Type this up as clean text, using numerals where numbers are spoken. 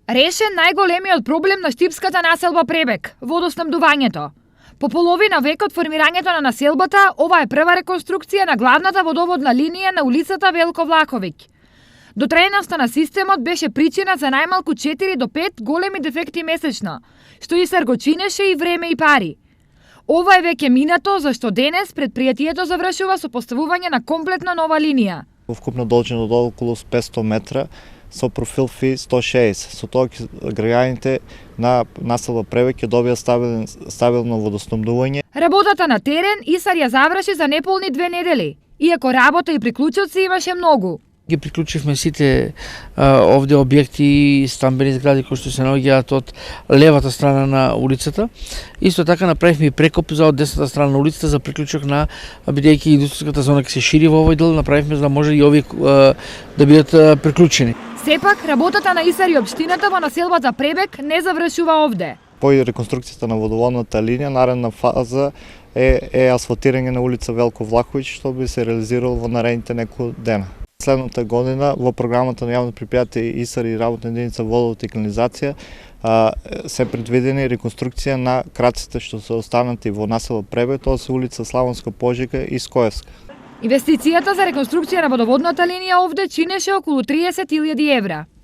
Решен најголемиот проблем на штипската населба Пребек – водоснабдувањето. По половина век од формирањето на населбата, ова е прва реконструкција на главната водоводна линија на улицата Велко Влаховиќ. Дотрајаноста на системот беше причина за најмалку 4 до 5 големи дефекти месечно, што и го чинеше и време и пари. Ова е веќе минато, зашто денес предпријатието завршува со поставување на комплетна нова линија. Вкупна должина до околу 500 метра, со профил фи 160. Со тоа граѓаните на населба Пребек ќе добија стабилно водоснабдување. Работата на терен Исар ја заврши за неполни 2 недели, иако работа и приклучоци имаше многу. Ги приклучивме сите овде објекти и стамбени згради кои што се наоѓаат од левата страна на улицата. Исто така направивме и прекоп за од десната страна на улицата за приклучок на, бидејќи индустријската зона ќе се шири во овој дел, направивме за да може и овие да бидат приклучени. Сепак, работата на Исар и општината во населбата Пребек не завршува овде. По реконструкцијата на водоводната линија, наредна фаза е асфалтирање на улица Велко Влаховиќ, што би се реализирало во наредните неколку дена. Следната година во програмата на јавно предпријатие Исар и работна единица водовод и канализација се предвидени реконструкција на краците што се останати во населба Пребек, тоа се улица Славонска Пожека и Скоевска. Инвестицијата за реконструкција на водоводната линија овде чинеше околу 30.000 евра.